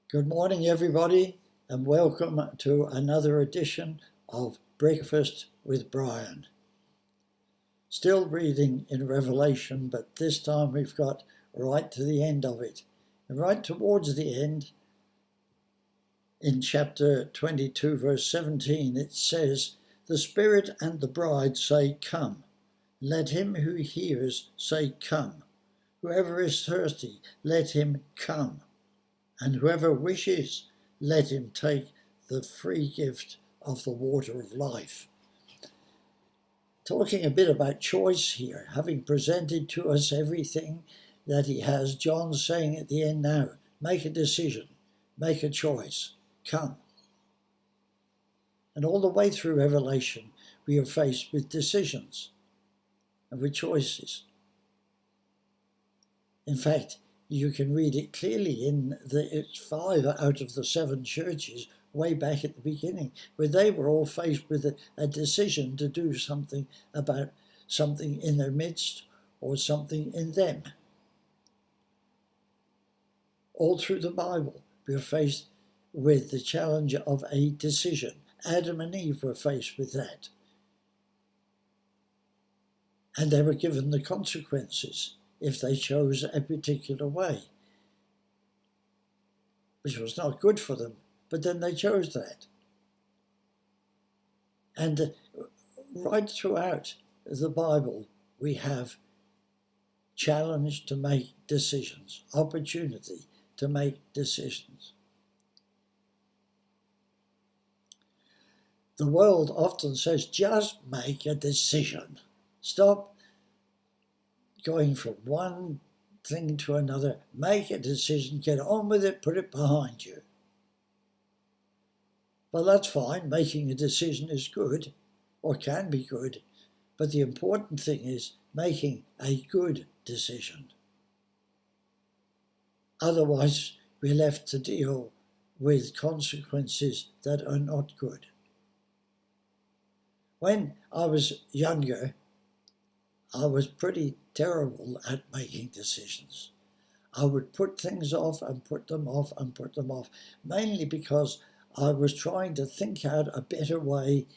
Good morning, everybody, and welcome to another edition of Breakfast with Brian. Still reading in Revelation, but this time we've got right to the end of it. And right towards the end, in chapter 22, verse 17, it says, "The Spirit and the bride say, 'Come.' Let him who hears say, 'Come.' Whoever is thirsty, let him come. And whoever wishes, let him take the free gift of the water of life." Talking a bit about choice here, having presented to us everything that he has, John's saying at the end now, make a decision, make a choice, come. And all the way through Revelation, we are faced with decisions and with choices. In fact, you can read it clearly in it's 5 out of the 7 churches way back at the beginning, where they were all faced with a decision to do something about something in their midst or something in them. All through the Bible, we're faced with the challenge of a decision. Adam and Eve were faced with that. And they were given the consequences if they chose a particular way, which was not good for them, but then they chose that. And right throughout the Bible, we have challenge to make decisions, opportunity to make decisions. The world often says, just make a decision. Stop going from one thing to another, make a decision, get on with it, put it behind you. Well, that's fine. Making a decision is good, or can be good, but the important thing is making a good decision. Otherwise, we're left to deal with consequences that are not good. When I was younger, I was pretty terrible at making decisions. I would put things off and put them off and put them off, mainly because I was trying to think out a better way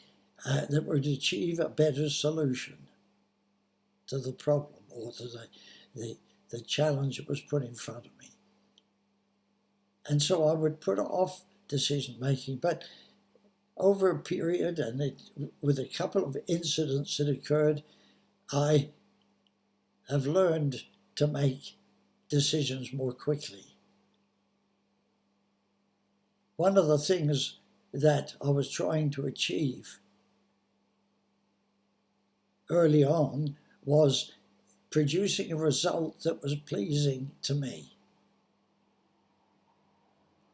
that would achieve a better solution to the problem or to the challenge that was put in front of me. And so I would put off decision making, but over a period and with a couple of incidents that occurred, I have learned to make decisions more quickly. One of the things that I was trying to achieve early on was producing a result that was pleasing to me,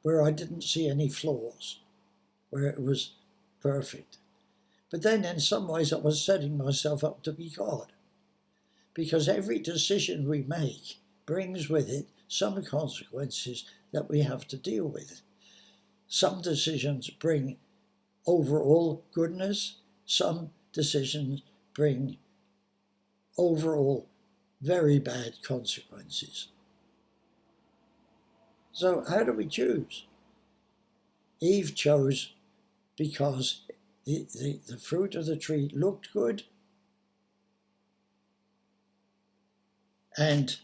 where I didn't see any flaws, where it was perfect. But then in some ways I was setting myself up to be God, because every decision we make brings with it some consequences that we have to deal with. Some decisions bring overall goodness, some decisions bring overall very bad consequences. So how do we choose? Eve chose because the fruit of the tree looked good, and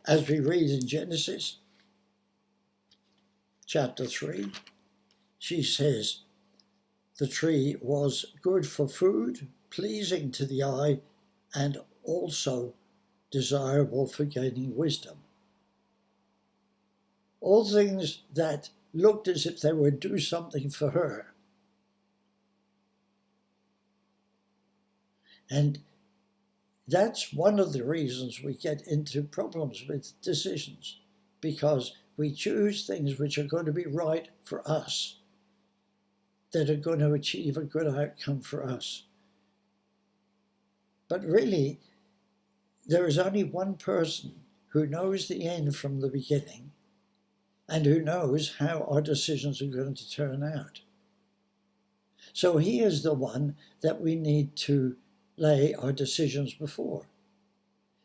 as we read in Genesis chapter 3, she says, the tree was good for food, pleasing to the eye, and also desirable for gaining wisdom. All things that looked as if they would do something for her. And that's one of the reasons we get into problems with decisions, because we choose things which are going to be right for us, that are going to achieve a good outcome for us. But really, there is only one person who knows the end from the beginning and who knows how our decisions are going to turn out. So he is the one that we need to lay our decisions before.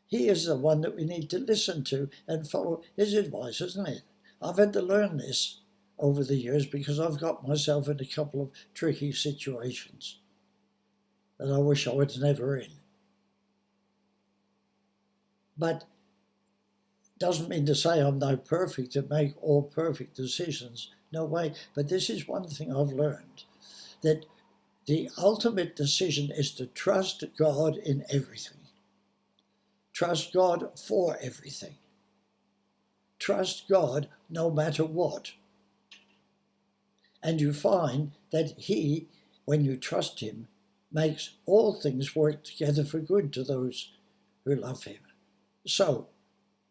He is the one that we need to listen to and follow his advice, isn't it? I've had to learn this over the years because I've got myself in a couple of tricky situations that I wish I was never in. But doesn't mean to say I'm now perfect to make all perfect decisions. No way. But this is one thing I've learned, that the ultimate decision is to trust God in everything. Trust God for everything. Trust God no matter what. And you find that He, when you trust Him, makes all things work together for good to those who love Him. So,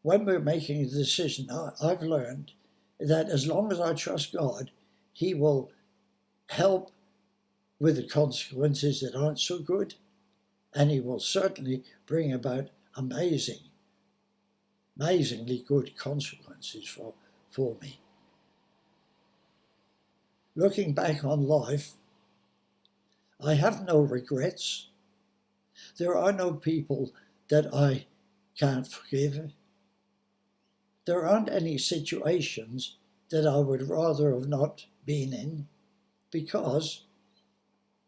when we're making a decision, I've learned that as long as I trust God, He will help with the consequences that aren't so good, and He will certainly bring about amazingly good consequences for me. Looking back on life, I have no regrets. There are no people that I can't forgive. There aren't any situations that I would rather have not been in, because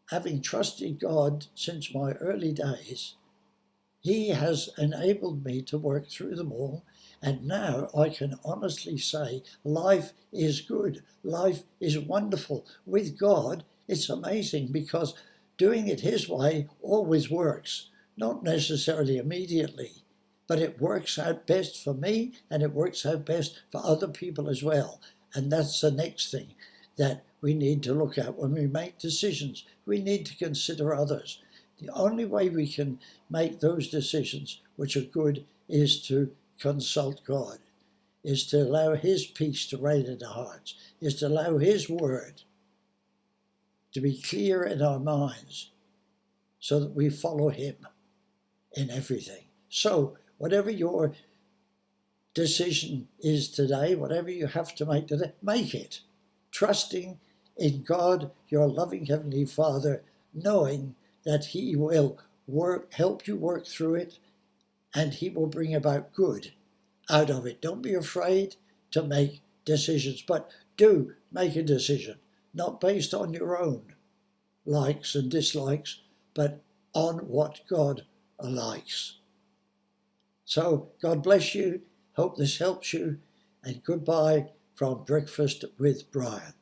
having trusted God since my early days, He has enabled me to work through them all, and now I can honestly say life is good, life is wonderful. With God, it's amazing, because doing it His way always works, not necessarily immediately, but it works out best for me, and it works out best for other people as well. And that's the next thing that we need to look at when we make decisions. We need to consider others. The only way we can make those decisions which are good is to consult God, is to allow His peace to reign in our hearts, is to allow His word to be clear in our minds so that we follow Him in everything. So, whatever your decision is today, whatever you have to make today, make it. Trusting in God, your loving Heavenly Father, knowing that He will help you work through it, and He will bring about good out of it. Don't be afraid to make decisions, but do make a decision, not based on your own likes and dislikes, but on what God likes. So God bless you. Hope this helps you, and goodbye from Breakfast with Brian.